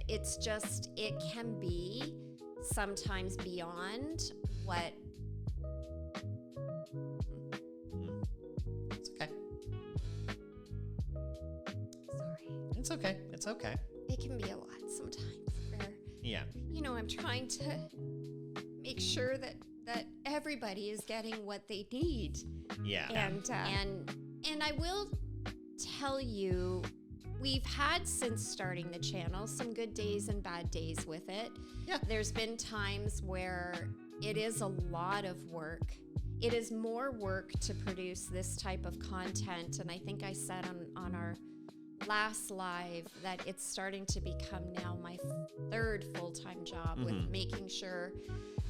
it's just, it can be sometimes beyond what. It's okay. Sorry. It's okay. It's okay. It can be a lot sometimes where, Yeah. I'm trying to make sure that everybody is getting what they need. Yeah. And I will tell you, we've had, since starting the channel, some good days and bad days with it. Yeah. There's been times where it is a lot of work. It is more work to produce this type of content. And I think I said on our last live that it's starting to become now my third full-time job with making sure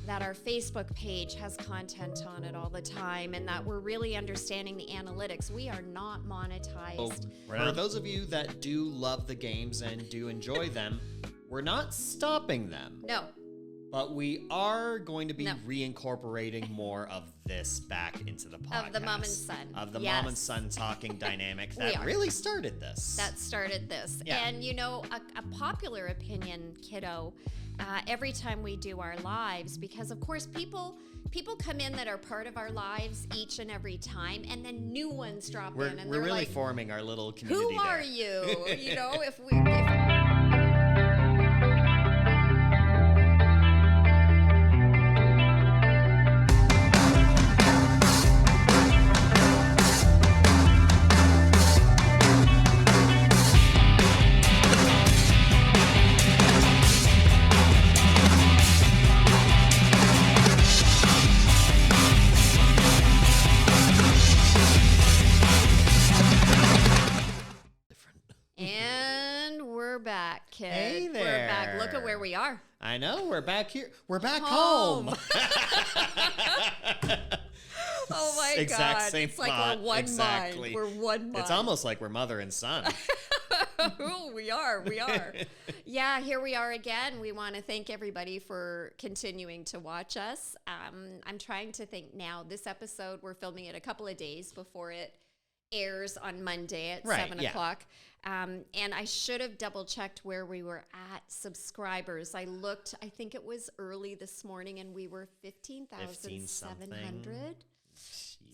that our Facebook page has content on it all the time and that we're really understanding the analytics. We are not monetized. For those of you that do love the games and do enjoy them, we're not stopping them. No. But we are going to be reincorporating more of this back into the podcast. Of the mom and son. Of the mom and son talking dynamic that really started this. That started this. Yeah. And a popular opinion, kiddo, every time we do our lives, because of course people come in that are part of our lives each and every time, and then new ones drop in, and we're really like, forming our little community. Who are you? If kid. Hey there. We're back. Look at where we are. I know. We're back here. We're back home. Oh my exact God. Same it's like thought. we're one Exactly. mind. We're one mind. It's almost like we're mother and son. Ooh, we are. Yeah, here we are again. We want to thank everybody for continuing to watch us. I'm trying to think now. This episode, we're filming it a couple of days before it airs on Monday at 7 o'clock. And I should have double checked where we were at subscribers. I looked, I think it was early this morning, and we were 15,700.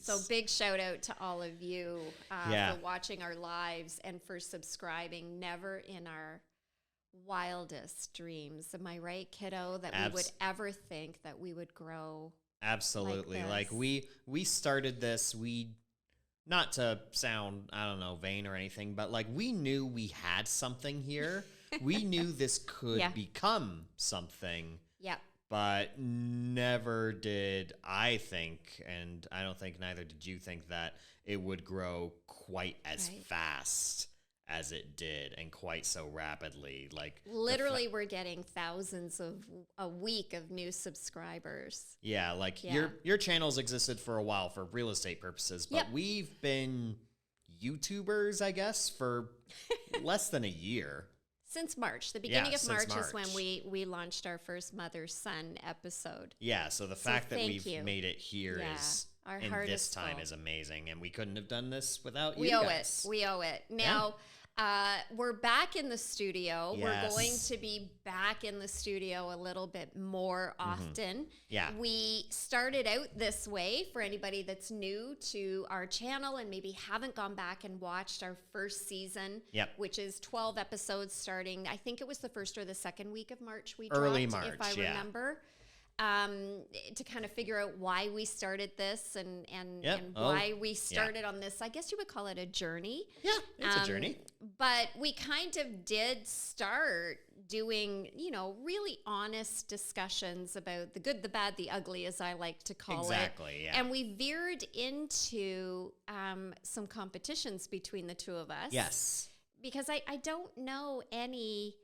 So big shout out to all of you for watching our lives and for subscribing. Never in our wildest dreams, am I right, kiddo, that we would ever think that we would grow. Absolutely. Like we started this, not to sound, I don't know, vain or anything, but like we knew we had something here. We knew this could become something. Yeah. But never did I think, and I don't think neither did you think, that it would grow quite as fast as it did and quite so rapidly. Like literally we're getting thousands a week of new subscribers. Yeah, like your channel's existed for a while for real estate purposes, but we've been YouTubers, I guess, for less than a year. Since March. The beginning of March is when we launched our first mother-son episode. Yeah, so the fact that we've made it here is in this time is amazing, and we couldn't have done this without you guys. We owe it. Now, we're back in the studio. Yes. We're going to be back in the studio a little bit more often. Yeah. We started out this way for anybody that's new to our channel and maybe haven't gone back and watched our first season, which is 12 episodes starting. I think it was the first or the second week of March we dropped, early March, if I remember. To kind of figure out why we started this and why we started on this. I guess you would call it a journey. Yeah, it's a journey. But we kind of did start doing, really honest discussions about the good, the bad, the ugly, as I like to call it. Exactly, yeah. And we veered into some competitions between the two of us. Yes. Because I don't know any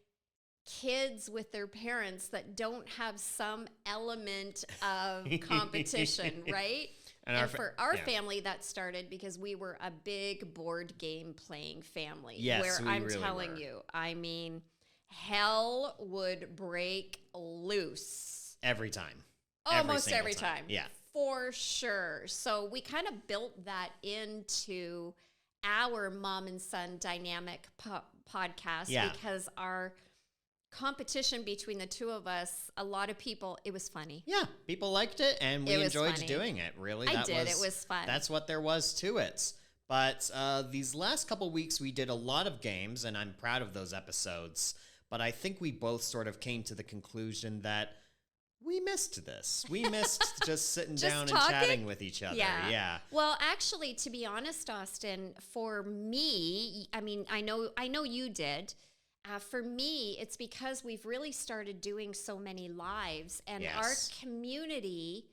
kids with their parents that don't have some element of competition, right? And for our family, that started because we were a big board game playing family. Yes, where we I'm really telling were. you, I mean, hell would break loose. Every time. Almost every time. Yeah. For sure. So we kind of built that into our mom and son dynamic podcast because our competition between the two of us, a lot of people, it was funny. Yeah, people liked it, and we enjoyed doing it, really. It was fun. That's what there was to it. But these last couple weeks, we did a lot of games, and I'm proud of those episodes. But I think we both sort of came to the conclusion that we missed this. We missed just sitting down and chatting with each other. Yeah. Well, actually, to be honest, Austin, for me, I mean, I know you did. For me, it's because we've really started doing so many lives, and our community,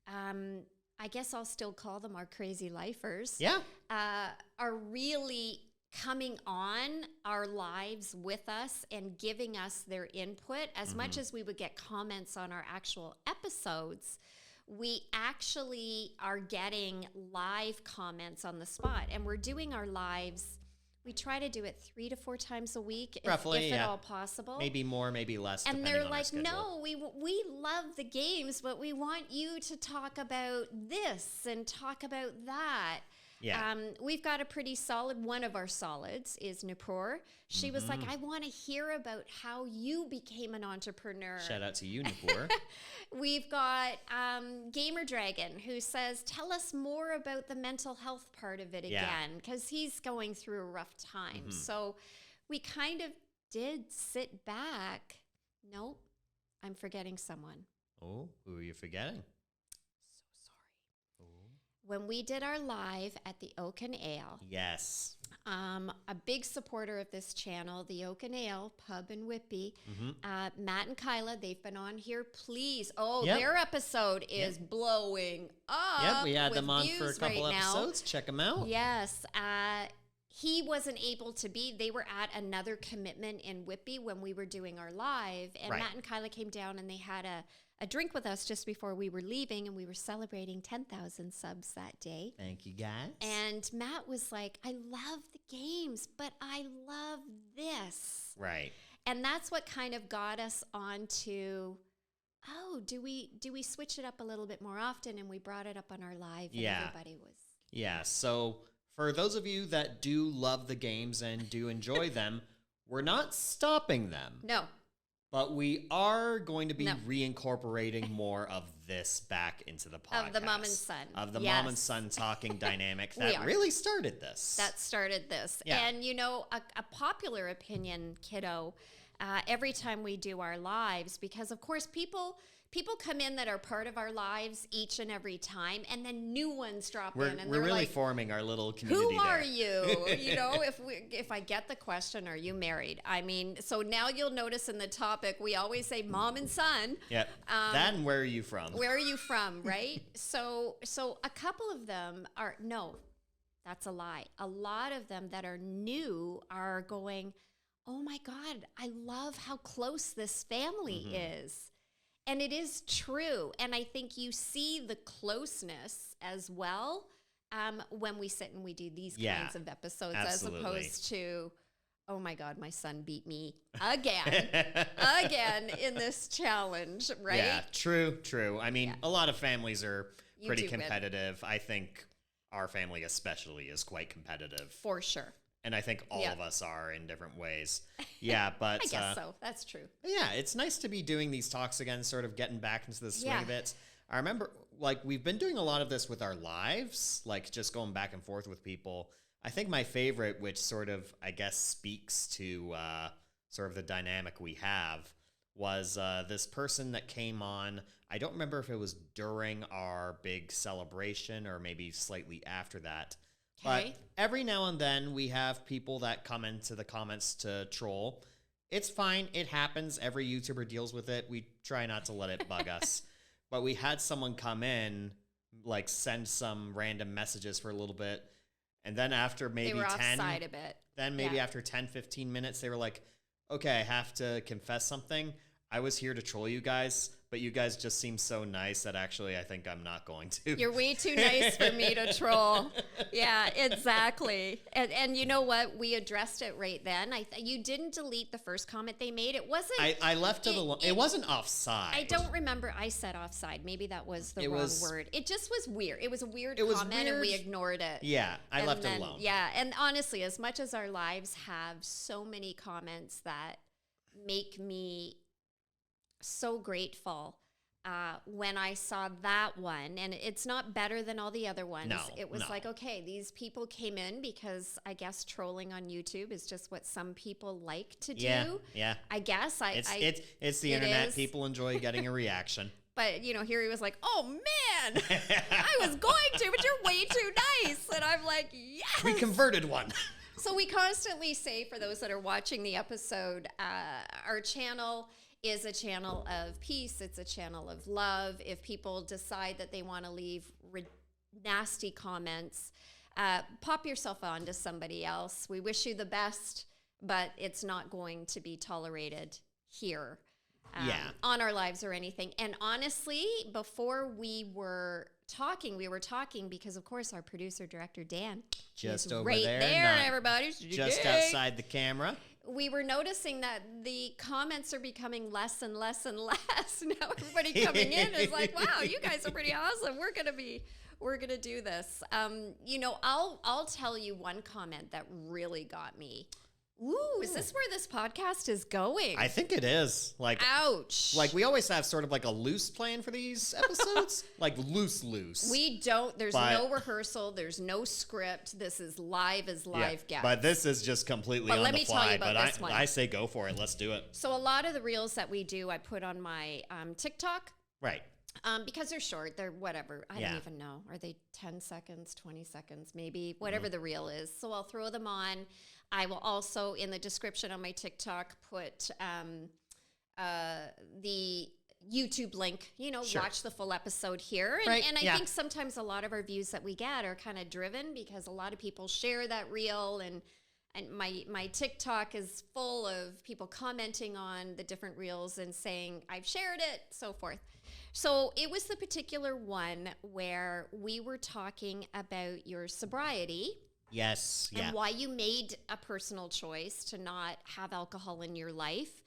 I guess I'll still call them our crazy lifers, are really coming on our lives with us and giving us their input. As much as we would get comments on our actual episodes, we actually are getting live comments on the spot, and we're doing our lives. We try to do it 3 to 4 times a week, roughly, if at all possible. Maybe more, maybe less. And they're like, no, we love the games, but we want you to talk about this and talk about that. Yeah. We've got a pretty solid, one of our solids is Nupur. She was like, I want to hear about how you became an entrepreneur. Shout out to you, Nupur. We've got Gamer Dragon, who says, tell us more about the mental health part of it again, because he's going through a rough time. So we kind of did sit back. Nope, I'm forgetting someone. Oh, who are you forgetting? When we did our live at the Oak and Ale. Yes. A big supporter of this channel, the Oak and Ale Pub in Whitby. Matt and Kyla, they've been on here. Please. Their episode is blowing up. Yep, we had them on for a couple episodes. Check them out. Yes. He wasn't able to be. They were at another commitment in Whitby when we were doing our live. And Matt and Kyla came down and they had a drink with us just before we were leaving, and we were celebrating 10,000 subs that day. Thank you, guys. And Matt was like, I love the games, but I love this. Right. And that's what kind of got us onto, do we switch it up a little bit more often? And we brought it up on our live, and everybody was. Yeah, so for those of you that do love the games and do enjoy them, we're not stopping them. No. But we are going to be reincorporating more of this back into the podcast. Of the mom and son. Of the mom and son talking dynamic that really started this. That started this. Yeah. And, you know, a popular opinion, kiddo, every time we do our lives, because, of course, people come in that are part of our lives each and every time, and then new ones drop in, and we're really like, forming our little community. Who are you? You know, if I get the question, are you married? I mean, so now you'll notice in the topic we always say mom and son. Yep. Then where are you from? Where are you from? Right. So a couple of them are that's a lie. A lot of them that are new are going, oh my God, I love how close this family is. And it is true. And I think you see the closeness as well when we sit and we do these kinds of episodes, as opposed to, oh my God, my son beat me again in this challenge, right? Yeah, true. I mean, a lot of families are pretty competitive. I think our family especially is quite competitive. For sure. And I think all of us are in different ways. Yeah, but... I guess so. That's true. Yeah, it's nice to be doing these talks again, sort of getting back into the swing of it. I remember, like, we've been doing a lot of this with our lives, like, just going back and forth with people. I think my favorite, which sort of, I guess, speaks to sort of the dynamic we have, was this person that came on. I don't remember if it was during our big celebration or maybe slightly after that. But every now and then we have people that come into the comments to troll. It's fine. It happens. Every YouTuber deals with it. We try not to let it bug us. But we had someone come in, like send some random messages for a little bit. And then after maybe they were 10, offside a bit. Then maybe after 10, 15 minutes, they were like, okay, I have to confess something. I was here to troll you guys, but you guys just seem so nice that actually I think I'm not going to. You're way too nice for me to troll. Yeah, exactly. And you know what? We addressed it right then. You didn't delete the first comment they made. It wasn't... I left it alone. It wasn't offside. I don't remember. I said offside. Maybe that was the wrong word. It just was weird. It was a weird comment and we ignored it. Yeah, I left it alone. Yeah, and honestly, as much as our lives have so many comments that make me so grateful when I saw that one. And it's not better than all the other ones. No, it was no. like, okay, these people came in because I guess trolling on YouTube is just what some people like to do. Yeah. I guess it's the internet. Is. People enjoy getting a reaction. But, here he was like, oh, man, I was going to, but you're way too nice. And I'm like, yes. We converted one. So we constantly say, for those that are watching the episode, our channel is a channel of peace. It's a channel of love. If people decide that they want to leave nasty comments, pop yourself on to somebody else. We wish you the best, but it's not going to be tolerated here. On our lives or anything. And honestly, before we were talking because, of course, our producer, director, Dan, just is over right there, everybody. Just outside the camera. We were noticing that the comments are becoming less and less and less. Now everybody coming in is like, wow, you guys are pretty awesome. We're going to do this. I'll tell you one comment that really got me. Ooh, is this where this podcast is going? I think it is. Ouch. We always have sort of like a loose plan for these episodes. Loose. We don't. There's no rehearsal. There's no script. This is live guest. But this is just completely on the fly. Let me tell you about this one. I say go for it. Let's do it. So a lot of the reels that we do, I put on my TikTok. Right. Because they're short, they're whatever. I don't even know. Are they 10 seconds, 20 seconds, maybe? Whatever the reel is. So I'll throw them on. I will also, in the description on my TikTok, put the YouTube link, sure. Watch the full episode here. And I think sometimes a lot of our views that we get are kind of driven because a lot of people share that reel and my TikTok is full of people commenting on the different reels and saying, I've shared it, so forth. So it was the particular one where we were talking about your sobriety. Yes. And why you made a personal choice to not have alcohol in your life.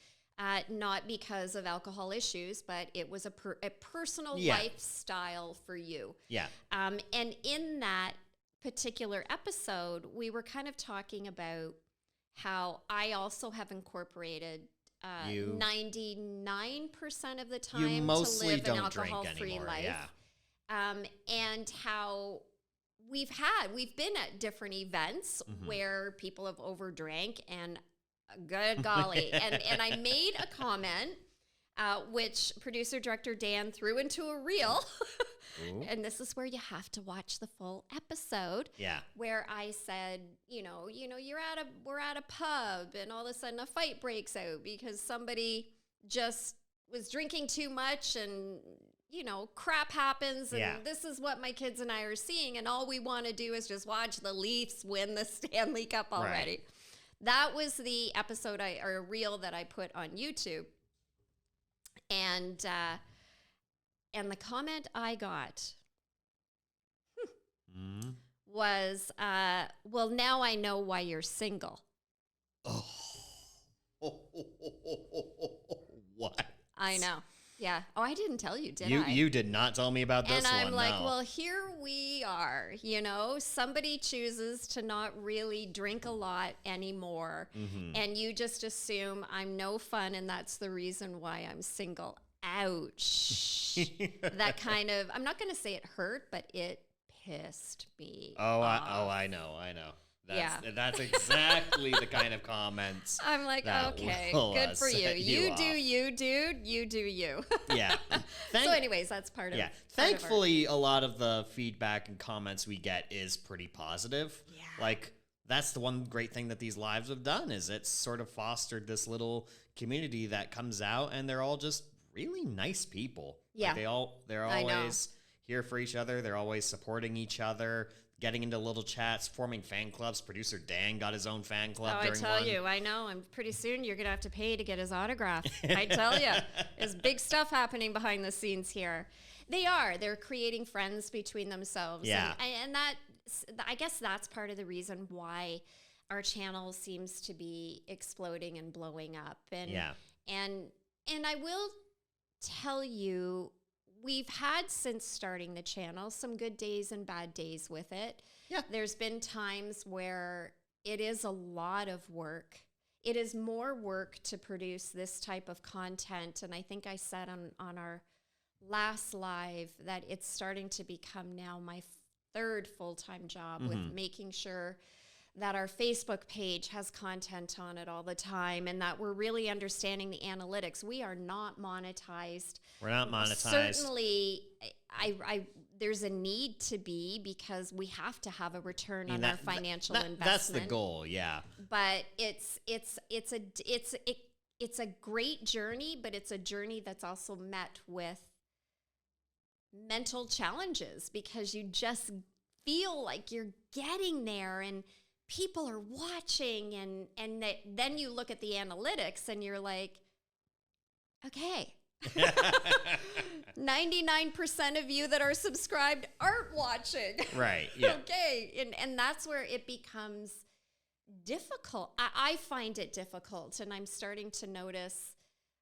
Not because of alcohol issues, but it was a personal lifestyle for you. Yeah. And in that particular episode, we were kind of talking about how I also have incorporated 99% of the time to live an alcohol-free life. And how we've been at different events where people have overdrank and good golly. and I made a comment, which producer director Dan threw into a reel. And this is where you have to watch the full episode. Yeah. Where I said, we're at a pub and all of a sudden a fight breaks out because somebody just was drinking too much and crap happens and this is what my kids and I are seeing and all we want to do is just watch the Leafs win the Stanley Cup already. Right. That was the episode or reel that I put on YouTube. And the comment I got was, well, now I know why you're single. Oh. What? I know. Yeah. Oh, I didn't tell you, did I? You did not tell me about this one. And I'm like, well, here we are. Somebody chooses to not really drink a lot anymore. And you just assume I'm no fun and that's the reason why I'm single. Ouch. That kind of, I'm not going to say it hurt, but it pissed me off. I know. That's exactly the kind of comments. I'm like, okay, good for you. You do you, dude. You do you. Yeah. So anyways, that's part of it. Thankfully, a lot of the feedback and comments we get is pretty positive. Yeah. That's the one great thing that these lives have done is it's sort of fostered this little community that comes out and they're all just really nice people. Yeah. They're always here for each other. They're always supporting each other, getting into little chats, forming fan clubs. Producer Dan got his own fan club during one. I tell you, I know. And pretty soon you're going to have to pay to get his autograph. I tell you, there's big stuff happening behind the scenes here. They're creating friends between themselves. Yeah. And I guess that's part of the reason why our channel seems to be exploding and blowing up. And I will tell you, we've had since starting the channel some good days and bad days with it. Yeah. There's been times where it is a lot of work. it is more work to produce this type of content. And I think I said on our last live that it's starting to become now my third full-time job with making sure that our Facebook page has content on it all the time and that we're really understanding the analytics. We are not monetized. We're not monetized. Certainly, there's a need to be because we have to have a return on our financial investment. That's the goal, yeah. But it's a great journey, but it's a journey that's also met with mental challenges because you just feel like you're getting there and people are watching and then you look at the analytics and you're like, okay, 99% of you that are subscribed aren't watching. Right, yeah. Okay, and that's where it becomes difficult. I find it difficult, and I'm starting to notice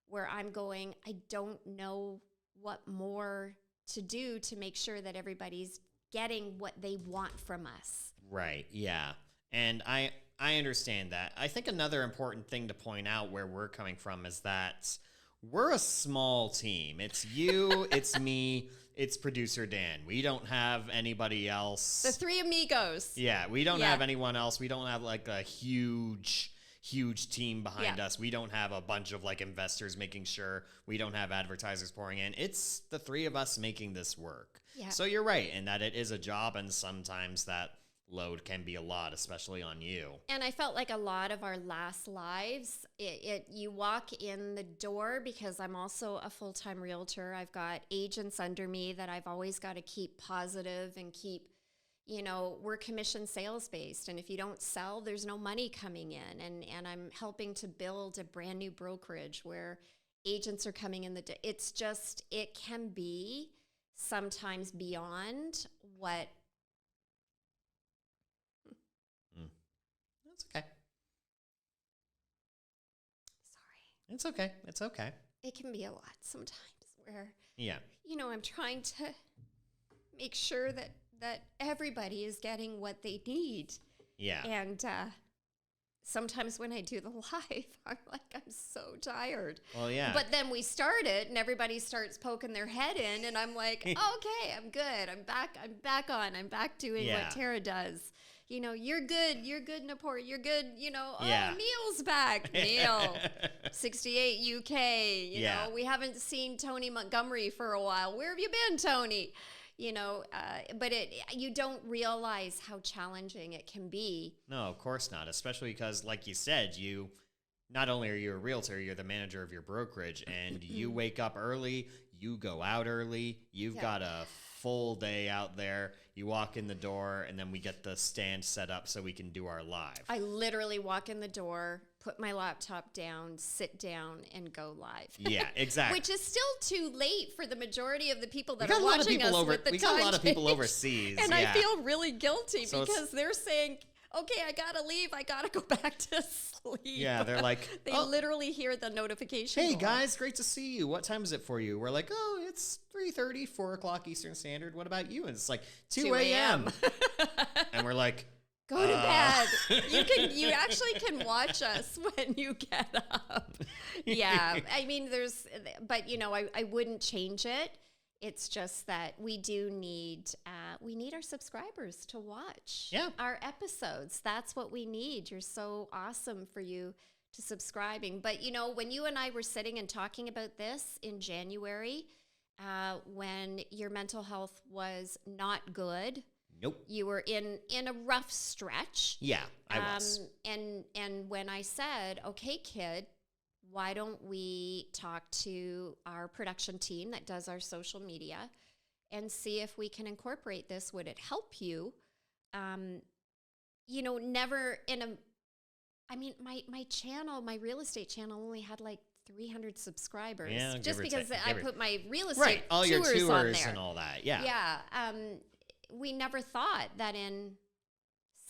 where I'm going, I don't know what more to do to make sure that everybody's getting what they want from us. Right, yeah. And I understand that. I think another important thing to point out where we're coming from is that we're a small team. It's you, it's me, it's producer Dan. We don't have anybody else. The three amigos. Yeah, we don't have anyone else. We don't have like a huge team behind us. We don't have a bunch of like investors making sure. We don't have advertisers pouring in. It's the three of us making this work. Yeah. So you're right in that it is a job, and sometimes that load can be a lot, especially on you. And I felt like a lot of our last lives, you walk in the door, because I'm also a full-time realtor. I've got agents under me that I've always got to keep positive and keep, we're commission sales based. And if you don't sell, there's no money coming in. And I'm helping to build a brand new brokerage where agents are coming in it's just, it can be sometimes beyond what. It's okay. Sorry. It's okay. It's okay. It can be a lot sometimes where, yeah, I'm trying to make sure that everybody is getting what they need. Yeah. And sometimes when I do the live, I'm like, I'm so tired. Well, yeah. But then we start it and everybody starts poking their head in and I'm like, okay, I'm good. I'm back on. I'm back doing what Tara does. You're good, Napor, you're good, Neil's back. Neil, 68 UK, we haven't seen Tony Montgomery for a while. Where have you been, Tony? But you don't realize how challenging it can be. No, of course not, especially because, like you said, not only are you a realtor, you're the manager of your brokerage, and you wake up early, you go out early, you've got a full day out there. You walk in the door, and then we get the stand set up so we can do our live. I literally walk in the door, put my laptop down, sit down, and go live. Yeah, exactly. Which is still too late for the majority of the people that are watching us with the time We got a lot of people overseas. And I feel really guilty because they're saying, okay, I got to leave. I got to go back to sleep. Yeah, they're like... They literally hear the notification. Hey, guys, great to see you. What time is it for you? We're like, it's 3:30, 4 o'clock Eastern Standard. What about you? And it's like 2 a.m. And we're like... Go to bed. You actually can watch us when you get up. Yeah, I mean, but I wouldn't change it. It's just that we do need, our subscribers to watch our episodes. That's what we need. You're so awesome for you to subscribing. But, when you and I were sitting and talking about this in January, when your mental health was not good. Nope. You were in a rough stretch. Yeah, I was. And when I said, okay, kid, why don't we talk to our production team that does our social media and see if we can incorporate this? Would it help you? Never my channel, my real estate channel only had like 300 subscribers. Yeah, just because I put my real estate all your tours on there. And all that. Yeah. Yeah. We never thought that in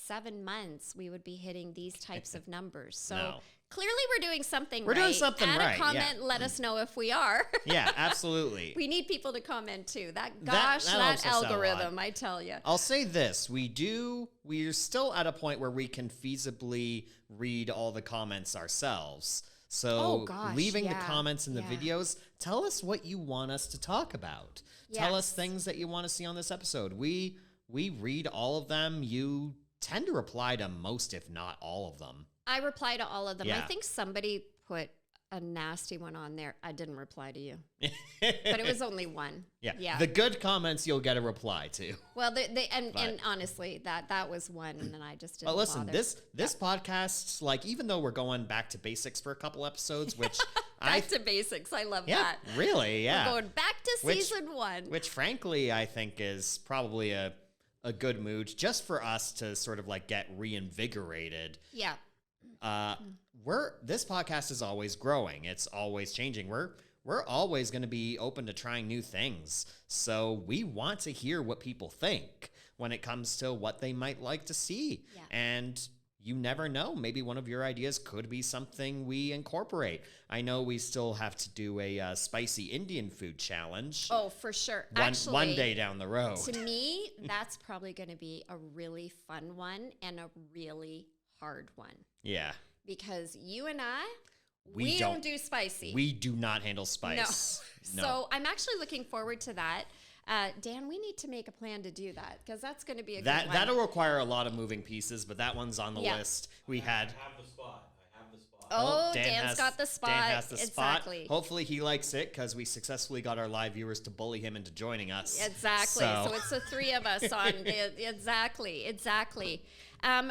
7 months we would be hitting these types of numbers. So clearly we're doing something We're right. doing something Add right. a comment, let us know if we are. Yeah, absolutely. We need people to comment too. That helps us out a algorithm, lot. I tell you. I'll say this. We're still at a point where we can feasibly read all the comments ourselves. So leaving the comments in the videos, tell us what you want us to talk about. Yes. Tell us things that you want to see on this episode. We read all of them. You tend to reply to most, if not all of them. I reply to all of them. Yeah. I think somebody put a nasty one on there. I didn't reply to you, but it was only one. Yeah. The good comments you'll get a reply to. Well, and honestly, that was one, and then I just didn't. But listen, bother. this podcast, like, even though we're going back to basics for a couple episodes, which back to basics, I love that. Really, yeah. We're going back to season 1, which frankly I think is probably a good mood just for us to sort of like get reinvigorated. Yeah. This podcast is always growing. It's always changing. We're always going to be open to trying new things. So we want to hear what people think when it comes to what they might like to see. Yeah. And you never know. Maybe one of your ideas could be something we incorporate. I know we still have to do a spicy Indian food challenge. Oh, for sure. Actually, one day down the road. To me, that's probably going to be a really fun one and a really hard one. Yeah. Because you and I, we don't do spicy. We do not handle spice. No. So I'm actually looking forward to that. Dan, we need to make a plan to do that because that's going to be a good one. That'll require a lot of moving pieces, but that one's on the list. I have the spot. Oh, Dan's got the spot. Dan has the exactly. spot. Hopefully he likes it because we successfully got our live viewers to bully him into joining us. Exactly. So it's the 3 of us on. Exactly.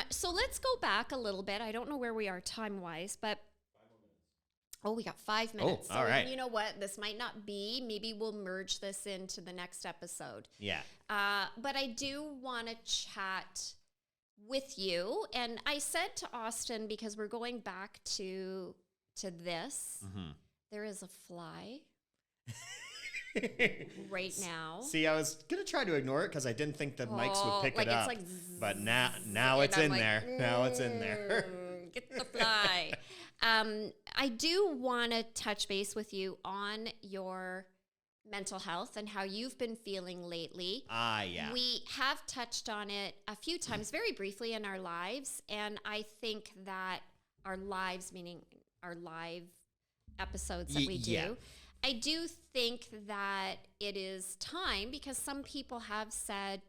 So let's go back a little bit. I don't know where we are time-wise, but... 5 more minutes. Oh, we got 5 minutes. Oh, all right. You know what? This might not be. Maybe we'll merge this into the next episode. Yeah. But I do want to chat with you. And I said to Austin, because we're going back to this, there is a fly right now. See, I was going to try to ignore it because I didn't think the mics would pick it up. Like but now it's in there. Now it's in there. Get the fly. I do want to touch base with you on your mental health and how you've been feeling lately. Yeah. We have touched on it a few times, very briefly in our lives, and I think that our lives, meaning our live episodes that we do, I do think that it is time because some people have said,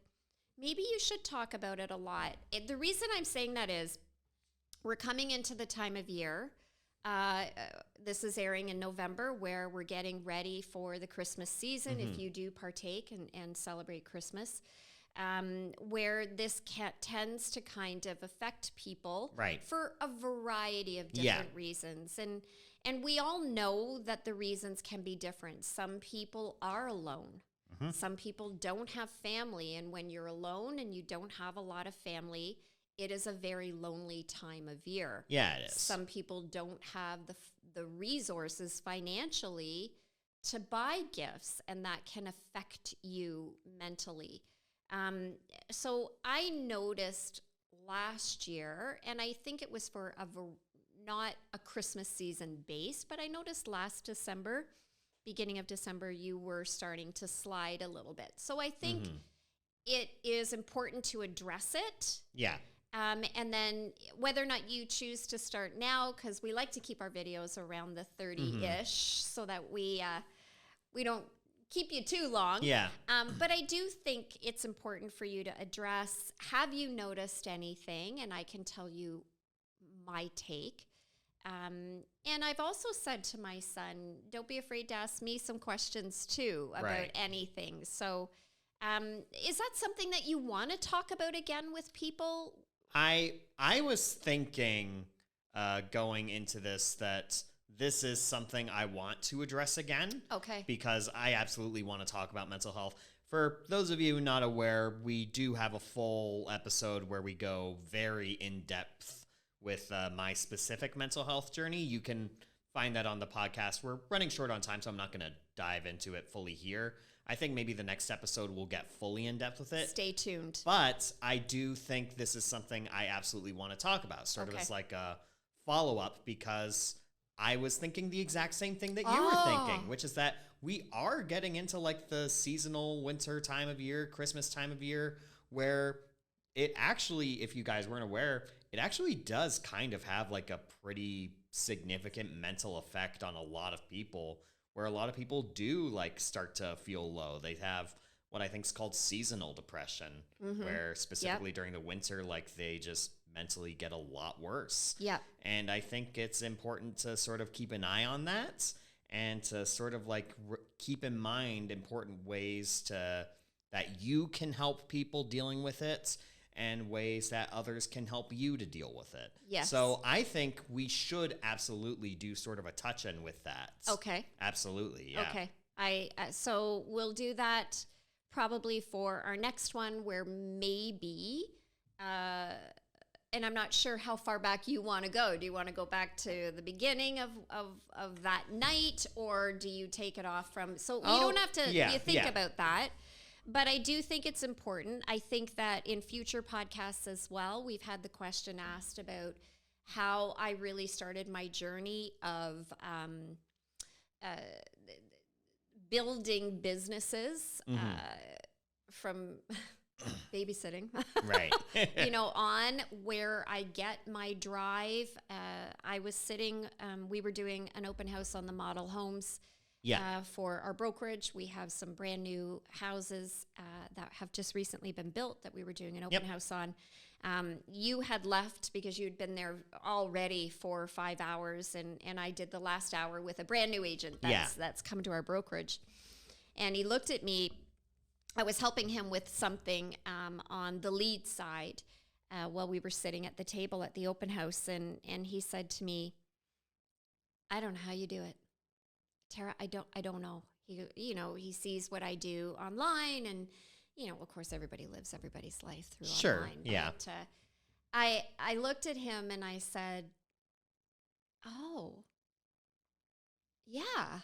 maybe you should talk about it a lot. The reason I'm saying that is we're coming into the time of year. This is airing in November where we're getting ready for the Christmas season. If you do partake and celebrate Christmas, where this tends to kind of affect people for a variety of different reasons. And we all know that the reasons can be different. Some people are alone. Some people don't have family. And when you're alone and you don't have a lot of family, it is a very lonely time of year. Yeah, it is. Some people don't have the resources financially to buy gifts, and that can affect you mentally. So I noticed last year, and I think it was for not a Christmas season base, but I noticed last December, beginning of December, you were starting to slide a little bit. So I think it is important to address it. Yeah. And then whether or not you choose to start now, because we like to keep our videos around the 30-ish so that we don't keep you too long. Yeah. But I do think it's important for you to address, have you noticed anything? And I can tell you my take. And I've also said to my son, don't be afraid to ask me some questions too about anything. So is that something that you want to talk about again with people? I was thinking going into this that this is something I want to address again. Okay. Because I absolutely want to talk about mental health. For those of you not aware, we do have a full episode where we go very in-depth with my specific mental health journey. You can find that on the podcast. We're running short on time, so I'm not going to dive into it fully here. I think maybe the next episode we'll get fully in depth with it. Stay tuned. But I do think this is something I absolutely want to talk about, sort of as like a follow up because I was thinking the exact same thing that you were thinking, which is that we are getting into like the seasonal winter time of year, Christmas time of year, where it actually, if you guys weren't aware, it actually does kind of have like a pretty significant mental effect on a lot of people, where a lot of people do like start to feel low. They have what I think is called seasonal depression, where specifically during the winter, like they just mentally get a lot worse. Yeah. And I think it's important to sort of keep an eye on that and to sort of like keep in mind important ways that you can help people dealing with it and ways that others can help you to deal with it. Yes. So I think we should absolutely do sort of a touch-in with that. Okay. Absolutely, yeah. Okay. So we'll do that probably for our next one, where maybe, and I'm not sure how far back you want to go. Do you want to go back to the beginning of that night, or do you take it off from, so you don't have to think about that. But I do think it's important. I think that in future podcasts as well, we've had the question asked about how I really started my journey of building businesses from babysitting, right? On where I get my drive. I was sitting, we were doing an open house on the model homes for our brokerage. We have some brand new houses that have just recently been built that we were doing an open house on. You had left because you'd been there already for 5 hours, and I did the last hour with a brand new agent that's come to our brokerage. And he looked at me. I was helping him with something on the lead side while we were sitting at the table at the open house, and he said to me, "I don't know how you do it, Tara. I don't know." He sees what I do online, and of course everybody lives everybody's life through online. Yeah. But I looked at him and I said, "Oh, yeah."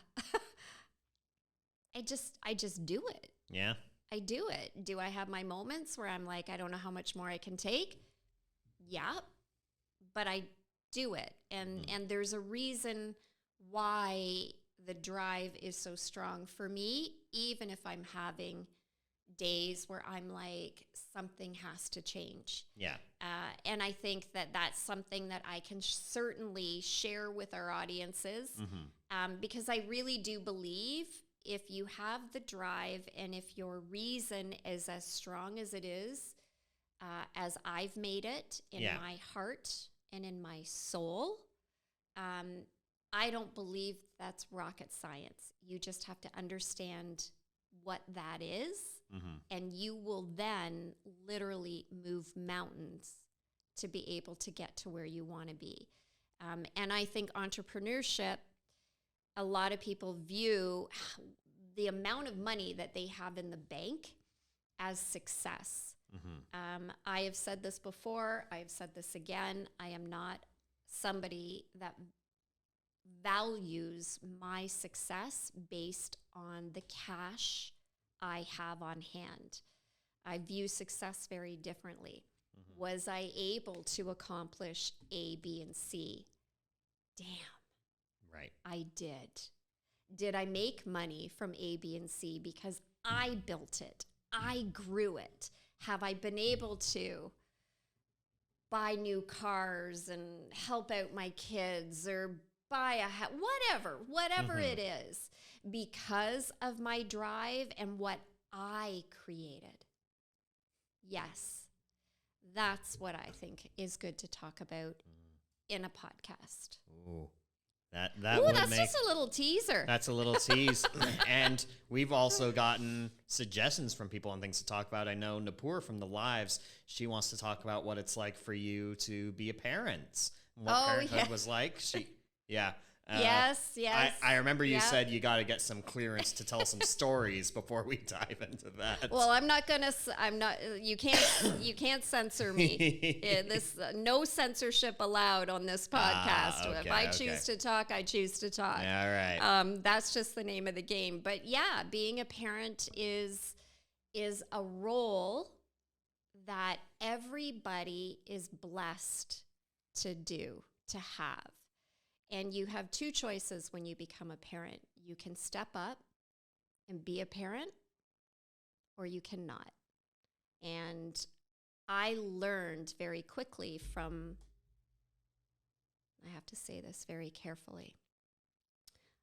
I just do it. Yeah. I do it. Do I have my moments where I'm like, I don't know how much more I can take? Yeah, but I do it. And there's a reason why the drive is so strong for me, even if I'm having days where I'm like, something has to change. Yeah. And I think that that's something that I can certainly share with our audiences, because I really do believe if you have the drive and if your reason is as strong as it is, as I've made it in my heart and in my soul, I don't believe that's rocket science. You just have to understand what that is, and you will then literally move mountains to be able to get to where you want to be. And I think entrepreneurship, a lot of people view the amount of money that they have in the bank as success. I have said this before. I have said this again. I am not somebody that values my success based on the cash I have on hand. I view success very differently. Was I able to accomplish A, B, and C? Damn. Right. I did. Did I make money from A, B, and C because I built it? I grew it. Have I been able to buy new cars and help out my kids or buy a house, whatever it is, because of my drive and what I created? Yes, that's what I think is good to talk about in a podcast. Ooh. That's just a little teaser. That's a little tease. And we've also gotten suggestions from people on things to talk about. I know Napur from the lives, she wants to talk about what it's like for you to be a parent. What Parenthood was like. Yes. I remember you said you got to get some clearance to tell some stories before we dive into that. Well, you can't censor me. No censorship allowed on this podcast. Okay, if I choose to talk, I choose to talk. All right. That's just the name of the game. But yeah, being a parent is a role that everybody is blessed to do, to have. And you have two choices when you become a parent. You can step up and be a parent, or you cannot. And I learned very quickly from, I have to say this very carefully,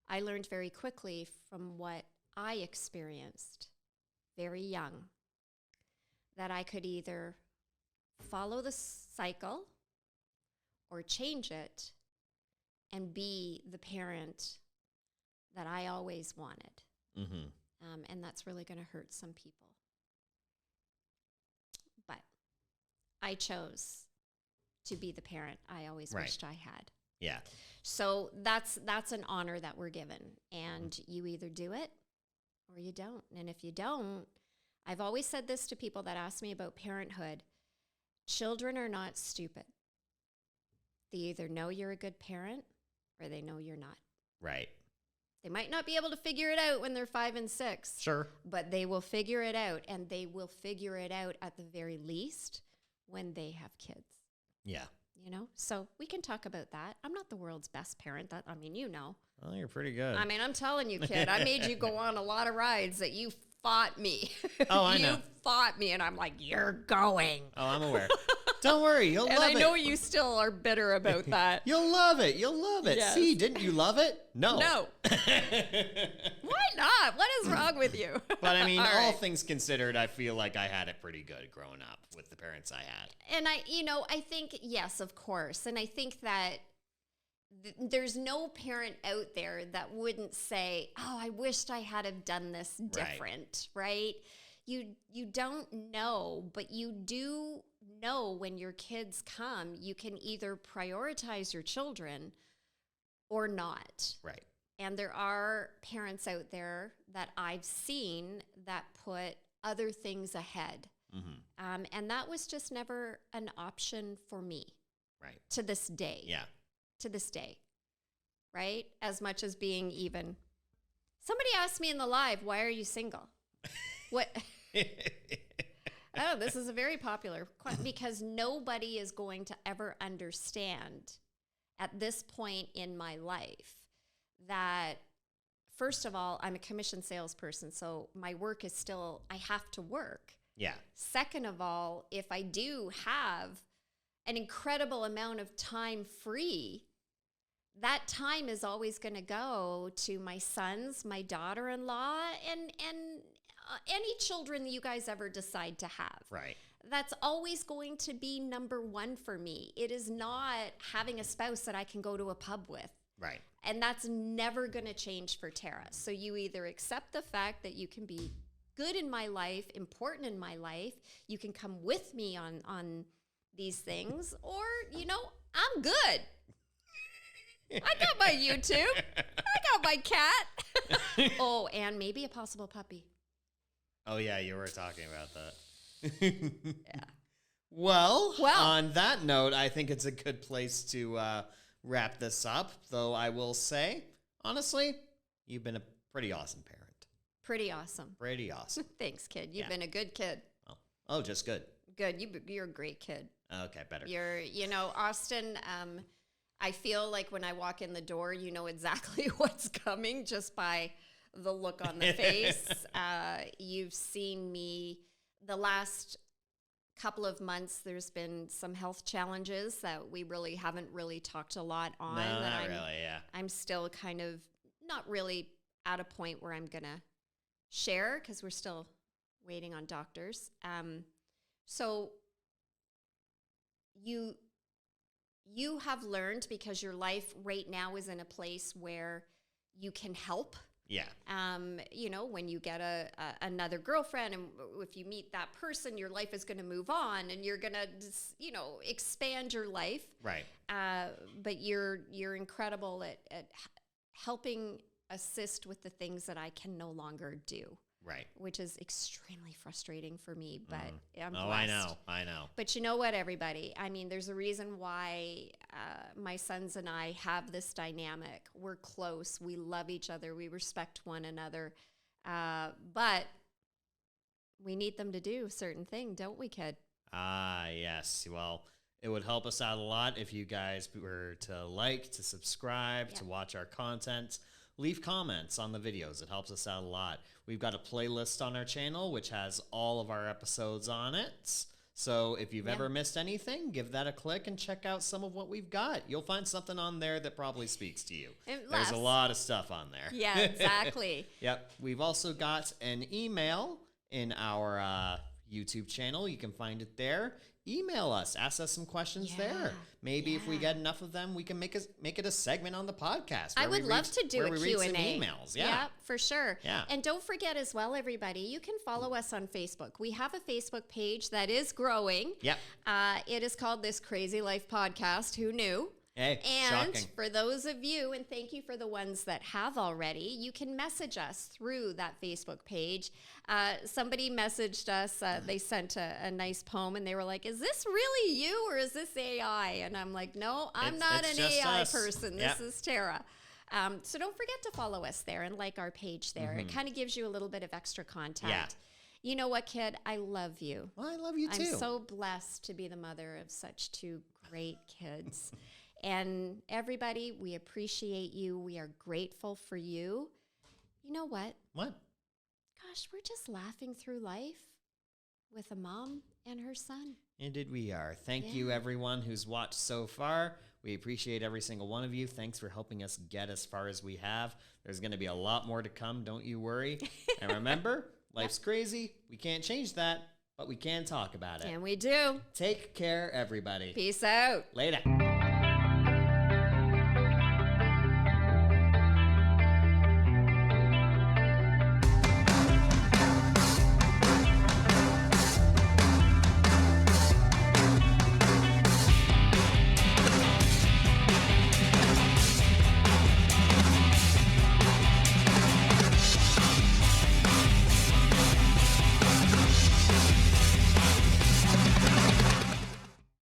I learned very quickly from what I experienced very young that I could either follow the cycle or change it and be the parent that I always wanted. Mm-hmm. And that's really going to hurt some people. But I chose to be the parent I always wished I had. Yeah. So that's an honor that we're given. And you either do it or you don't. And if you don't, I've always said this to people that ask me about parenthood. Children are not stupid. They either know you're a good parent or they know you're not. Right. They might not be able to figure it out when they're 5 and 6. Sure. But they will figure it out, and they will figure it out at the very least when they have kids. Yeah. You know? So we can talk about that. I'm not the world's best parent. You know. Well, you're pretty good. I mean, I'm telling you, kid, I made you go on a lot of rides that you fought me. Oh, I know. You fought me, and I'm like, you're going. Oh, I'm aware. Don't worry, you'll love it. And I know you still are bitter about that. You'll love it. You'll love it. Yes. See, didn't you love it? No. No. Why not? What is wrong with you? But I mean, all right. things considered, I feel like I had it pretty good growing up with the parents I had. And I think, yes, of course. And I think that there's no parent out there that wouldn't say, oh, I wished I had have done this different, right? You don't know, but you do know when your kids come, you can either prioritize your children or not. Right. And there are parents out there that I've seen that put other things ahead. Mm-hmm. And that was just never an option for me. Right. To this day. Yeah. To this day. Right? As much as being even. Somebody asked me in the live, why are you single? What? Oh, this is a very popular question because nobody is going to ever understand at this point in my life that, first of all, I'm a commission salesperson, so my work is still, I have to work. Yeah. Second of all, if I do have an incredible amount of time free, that time is always going to go to my sons, my daughter-in-law, and any children that you guys ever decide to have. Right. That's always going to be number one for me. It is not having a spouse that I can go to a pub with. Right. And that's never going to change for Tara. So you either accept the fact that you can be good in my life, important in my life, you can come with me on these things, or, I'm good. I got my YouTube. I got my cat. Oh, and maybe a possible puppy. Oh, yeah, you were talking about that. Yeah. Well, on that note, I think it's a good place to wrap this up, though I will say, honestly, you've been a pretty awesome parent. Pretty awesome. Pretty awesome. Thanks, kid. You've been a good kid. Oh, just good. Good. You're a great kid. Okay, better. Austin, I feel like when I walk in the door, you know exactly what's coming just by the look on the face. You've seen me the last couple of months. There's been some health challenges that we really haven't talked a lot on. No, not really, yeah. I'm still kind of not really at a point where I'm going to share because we're still waiting on doctors. So you have learned, because your life right now is in a place where you can help. Yeah. When you get another girlfriend, and if you meet that person, your life is going to move on, and you're going to, expand your life. Right. But you're incredible at helping assist with the things that I can no longer do. Right. Which is extremely frustrating for me, but I'm blessed. I know. But you know what, everybody? I mean, there's a reason why my sons and I have this dynamic. We're close. We love each other. We respect one another. But we need them to do a certain thing, don't we, kid? Yes. Well, It would help us out a lot if you guys were to like, to subscribe, to watch our content. Leave comments on the videos. It helps us out a lot. We've got a playlist on our channel which has all of our episodes on it. So if you've ever missed anything, give that a click and check out some of what we've got. You'll find something on there that probably speaks to you. There's a lot of stuff on there. Yeah, exactly. Yep. We've also got an email in our YouTube channel. You can find it there. Email us. Ask us some questions there. Maybe if we get enough of them, we can make it a segment on the podcast. I would love to do a Q&A. Emails. Yeah, for sure. Yeah. And don't forget as well, everybody, you can follow us on Facebook. We have a Facebook page that is growing. Yep. It is called This Crazy Life Podcast. Who knew? Hey, and shocking. For those of you, and thank you for the ones that have already, you can message us through that Facebook page. Somebody messaged us, they sent a nice poem, and they were like, is this really you or is this AI? And I'm like, no, I'm not an AI person. This is Tara. So don't forget to follow us there and like our page there. It kind of gives you a little bit of extra content. Yeah. You know what, kid? I love you. Well, I love you too. I'm so blessed to be the mother of such two great kids. And everybody, we appreciate you. We are grateful for you. You know what? What? Gosh, we're just laughing through life with a mom and her son. Indeed we are. Thank you, everyone who's watched so far. We appreciate every single one of you. Thanks for helping us get as far as we have. There's going to be a lot more to come. Don't you worry. And remember, life's crazy. We can't change that, but we can talk about it. And we do. Take care, everybody. Peace out. Later.